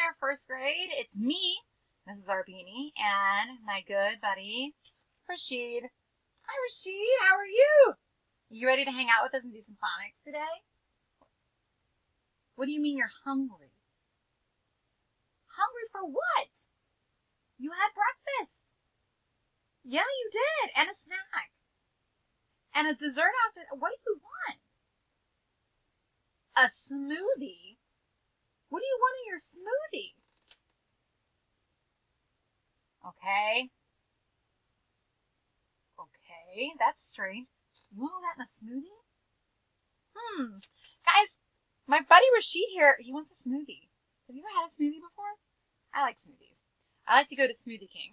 there, first grade. It's me, Mrs. Arbini, and my good buddy, Rashid. Hi, Rashid. How are you? You ready to hang out with us and do some phonics today? What do you mean you're hungry? Hungry for what? You had breakfast. Yeah, you did. And a snack. And a dessert after. What do you want? A smoothie? What do you want in your smoothie? Okay. Okay, that's strange. You want all that in a smoothie? Guys, my buddy Rashid here, he wants a smoothie. Have you ever had a smoothie before? I like smoothies. I like to go to Smoothie King.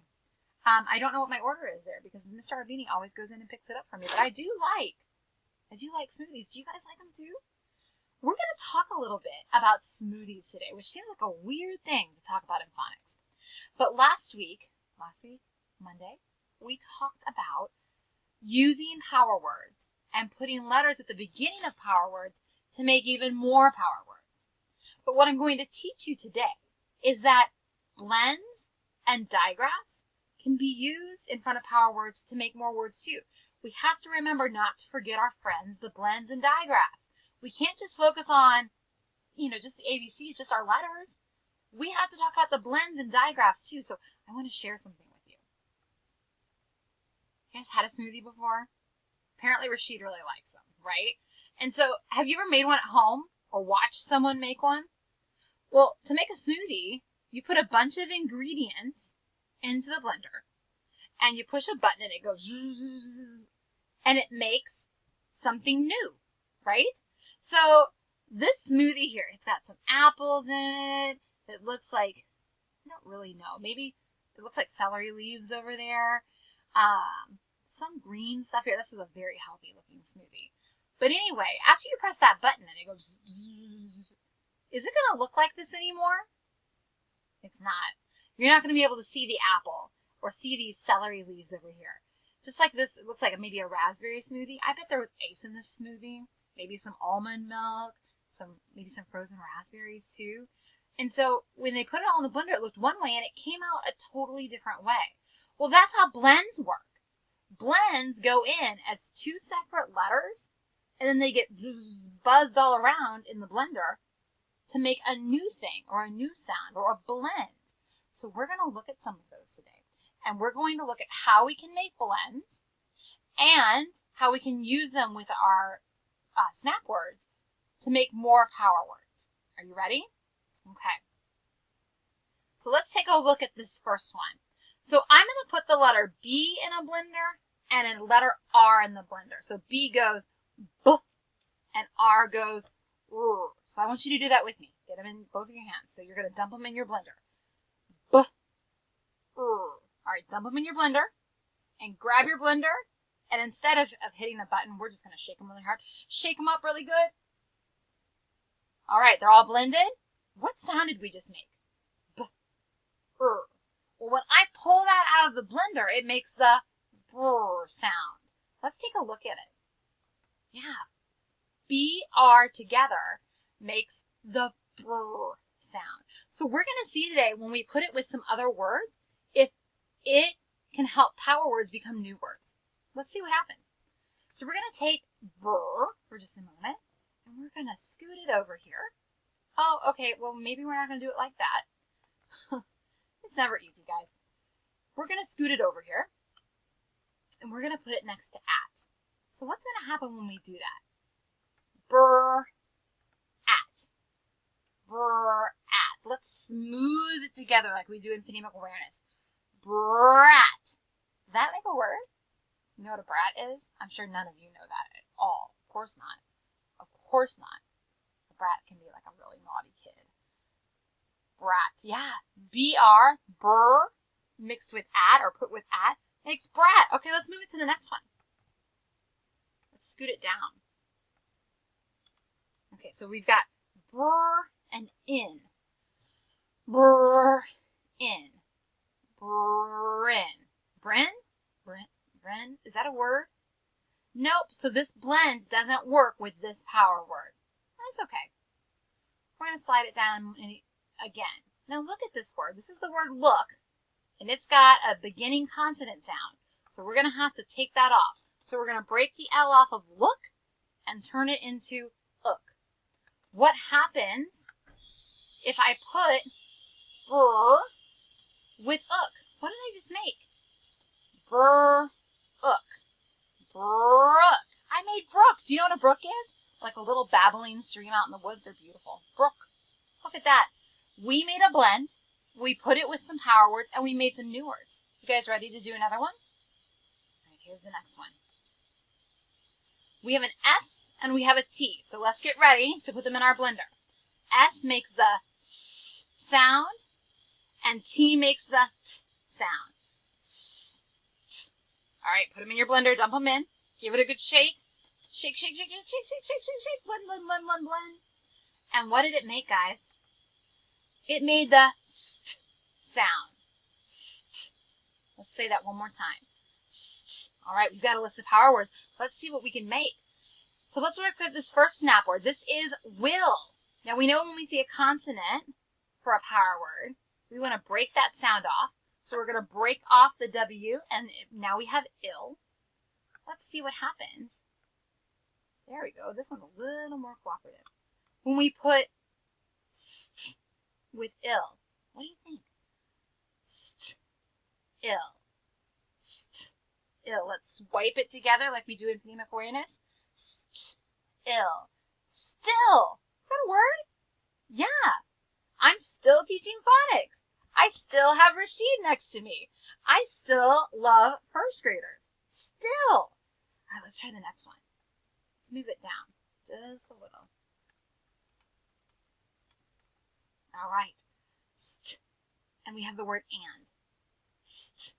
I don't know what my order is there because Mr. Arbini always goes in and picks it up for me, but I do like smoothies. Do you guys like them too? We're going to talk a little bit about smoothies today, which seems like a weird thing to talk about in phonics. But last week, Monday, we talked about using power words and putting letters at the beginning of power words to make even more power words. But what I'm going to teach you today is that blends and digraphs can be used in front of power words to make more words too. We have to remember not to forget our friends, the blends and digraphs. We can't just focus on, just the ABCs, just our letters. We have to talk about the blends and digraphs too. So I want to share something with you. You guys had a smoothie before? Apparently Rashid really likes them, right? And so have you ever made one at home or watched someone make one? Well, to make a smoothie, you put a bunch of ingredients into the blender and you push a button and it goes zzz, and it makes something new, right? So this smoothie here, it's got some apples in it. It looks like, I don't really know, maybe it looks like celery leaves over there. Some green stuff here. This is a very healthy looking smoothie. But anyway, after you press that button and it goes zzz, is it going to look like this anymore? It's not. You're not going to be able to see the apple or see these celery leaves over here. Just like this, it looks like maybe a raspberry smoothie. I bet there was ice in this smoothie. Maybe some almond milk, maybe some frozen raspberries too. And so when they put it all in the blender, it looked one way and it came out a totally different way. Well, that's how blends work. Blends go in as two separate letters and then they get buzzed all around in the blender to make a new thing or a new sound or a blend. So we're going to look at some of those today. And we're going to look at how we can make blends and how we can use them with our snap words to make more power words. Are you ready? Okay. So let's take a look at this first one. So I'm going to put the letter B in a blender and a letter R in the blender. So B goes B and R goes R. So I want you to do that with me. Get them in both of your hands. So you're going to dump them in your blender. B, R. All right, dump them in your blender and grab your blender. And instead of hitting the button, we're just going to shake them really hard. Shake them up really good. All right, they're all blended. What sound did we just make? B, R. Well, when I pull that out of the blender, it makes the brr sound. Let's take a look at it. Yeah. B, R together makes the brr sound. So we're going to see today when we put it with some other words, if it can help power words become new words. Let's see what happens. So we're going to take brr for just a moment, and we're going to scoot it over here. Oh, okay, well, maybe we're not going to do it like that. It's never easy, guys. We're going to scoot it over here, and we're going to put it next to at. So what's going to happen when we do that? Brr, at. Brr, at. Let's smooth it together like we do in phonemic awareness. Brat. Does that make a word? You know what a brat is? I'm sure none of you know that at all. Of course not. Of course not. A brat can be like a really naughty kid. Brats. Yeah. B-R, brr, mixed with at or put with at, makes brat. Okay, let's move it to the next one. Let's scoot it down. Okay, so we've got brr and in. Brr, in. Brin. Brin? Brin? Is that a word? Nope. So this blend doesn't work with this power word. That's okay. We're going to slide it down again. Now look at this word. This is the word look, and it's got a beginning consonant sound. So we're going to have to take that off. So we're going to break the L off of look and turn it into ook. What happens if I put brr with ook? What did I just make? Brr, ook. Brook. I made brook. Do you know what a brook is? Like a little babbling stream out in the woods. They're beautiful. Brook. Look at that. We made a blend. We put it with some power words, and we made some new words. You guys ready to do another one? All right, here's the next one. We have an S and we have a T. So let's get ready to put them in our blender. S makes the S sound, and T makes the T sound. S, t. All right, put them in your blender, dump them in, give it a good shake. Shake, shake, shake, shake, shake, shake, shake, shake, shake, blend, blend, blend, blend, blend. And what did it make, guys? It made the st sound. St. Let's say that one more time. St. All right, we've got a list of power words. Let's see what we can make. So let's work with this first snap word. This is will. Now we know when we see a consonant for a power word, we want to break that sound off. So we're going to break off the W, and now we have ill. Let's see what happens. There we go. This one's a little more cooperative. When we put st with ill, what do you think? St, ill, st, ill. Let's swipe it together like we do in phonemic awareness. St, ill, still. Is that a word? Yeah. I'm still teaching phonics. I still have Rashid next to me. I still love first graders. Still. All right, let's try the next one. Let's move it down just a little. All right. St. And we have the word and. St.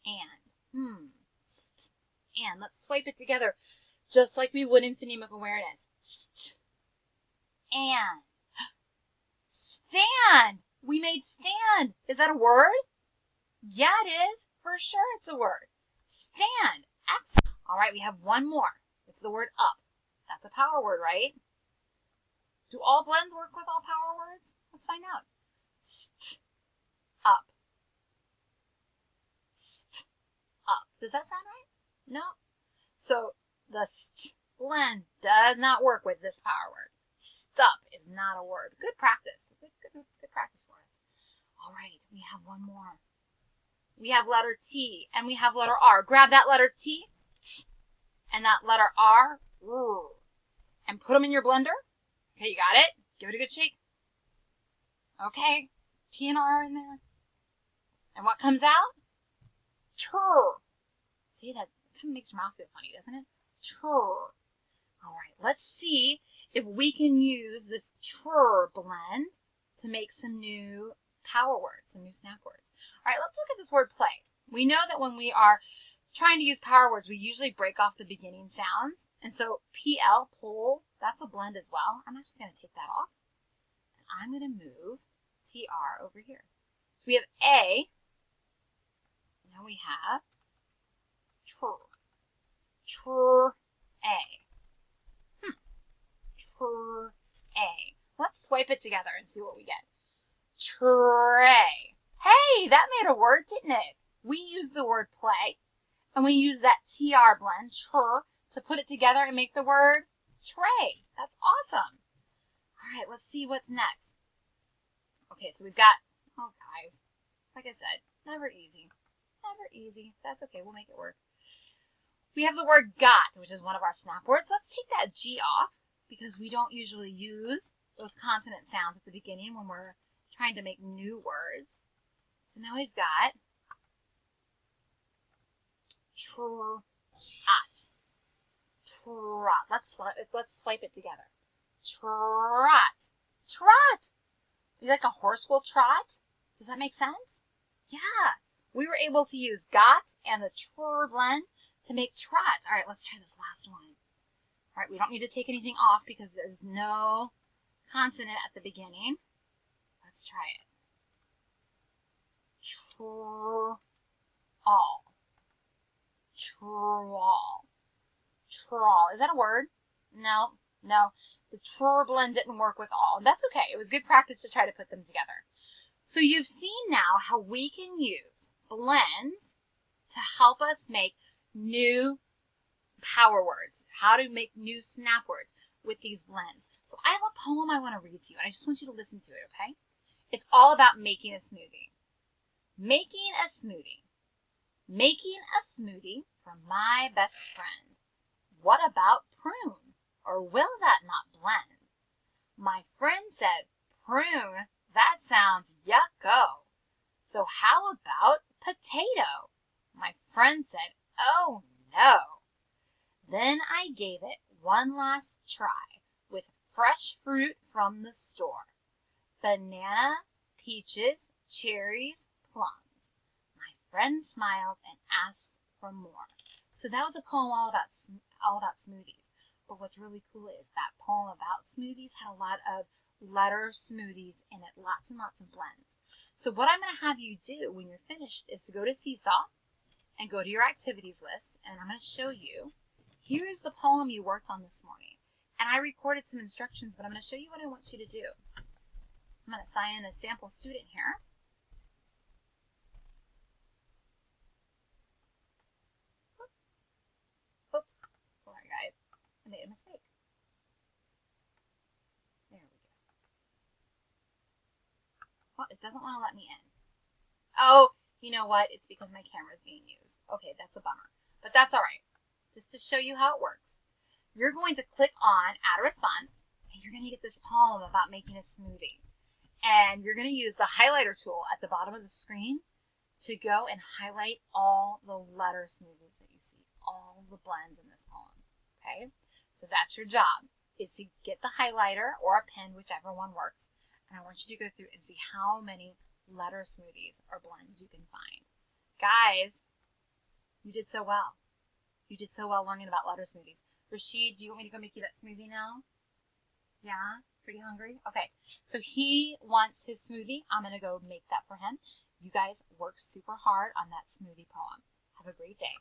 And. St. And. Let's swipe it together just like we would in phonemic awareness. St. And. Stand. We made stand. Is that a word? Yeah, it is. For sure it's a word. Stand. Excellent. All right, we have one more. It's the word up. That's a power word, right? Do all blends work with all power words? Let's find out. St, up. St, up. Does that sound right? No. So the st blend does not work with this power word. Stup is not a word. Good practice. Good practice for us. All right, we have one more. We have letter T and we have letter R. Grab that letter T and that letter R and put them in your blender. Okay, you got it? Give it a good shake. Okay, T and R are in there. And what comes out? Chur. See, that kind of makes your mouth feel funny, doesn't it? Chur. All right, let's see if we can use this chur blend to make some new power words, some new snap words. All right, let's look at this word play. We know that when we are trying to use power words, we usually break off the beginning sounds. And so PL, pull, that's a blend as well. I'm actually going to take that off. And I'm going to move TR over here. So we have A. Now we have chur. Chur A. Chur A. Let's swipe it together and see what we get. Tray. Hey, that made a word, didn't it? We used the word play, and we used that TR blend, chur, to put it together and make the word tray. That's awesome. All right, let's see what's next. Okay, so we've got, oh, guys, like I said, never easy. Never easy. That's okay. We'll make it work. We have the word got, which is one of our snap words. Let's take that G off because we don't usually use those consonant sounds at the beginning when we're trying to make new words. So now we've got trot. Trot. Let's swipe it together. Trot. Trot. You like a horse will trot? Does that make sense? Yeah. We were able to use got and the tr blend to make trot. All right, let's try this last one. All right, we don't need to take anything off because there's no consonant at the beginning. Let's try it. Trawl. Trawl. Trawl. Is that a word? No. No. The tr blend didn't work with all. That's okay. It was good practice to try to put them together. So you've seen now how we can use blends to help us make new power words, how to make new snap words with these blends. So I have a poem I want to read to you, and I just want you to listen to it, okay? It's all about making a smoothie. Making a smoothie. Making a smoothie for my best friend. What about prune? Or will that not blend? My friend said, prune, that sounds yucko. So how about potato? My friend said, oh no. Then I gave it one last try with fresh fruit from the store. Banana, peaches, cherries, plums. My friend smiled and asked for more. So that was a poem all about smoothies. But what's really cool is that poem about smoothies had a lot of letter smoothies in it, lots and lots of blends. So what I'm going to have you do when you're finished is to go to Seesaw and go to your activities list, and I'm going to show you. Here is the poem you worked on this morning. And I recorded some instructions, but I'm going to show you what I want you to do. I'm going to sign in a sample student here. Oops. Sorry, guys. I made a mistake. There we go. Well, it doesn't want to let me in. Oh, you know what? It's because my camera's being used. Okay, that's a bummer. But that's all right. Just to show you how it works. You're going to click on Add a Response, and you're going to get this poem about making a smoothie. And you're going to use the highlighter tool at the bottom of the screen to go and highlight all the letter smoothies that you see, all the blends in this poem. Okay? So that's your job, is to get the highlighter or a pen, whichever one works. And I want you to go through and see how many letter smoothies or blends you can find. Guys, you did so well. You did so well learning about letter smoothies. Rashid, do you want me to go make you that smoothie now? Yeah? Pretty hungry? Okay. So he wants his smoothie. I'm going to go make that for him. You guys work super hard on that smoothie poem. Have a great day.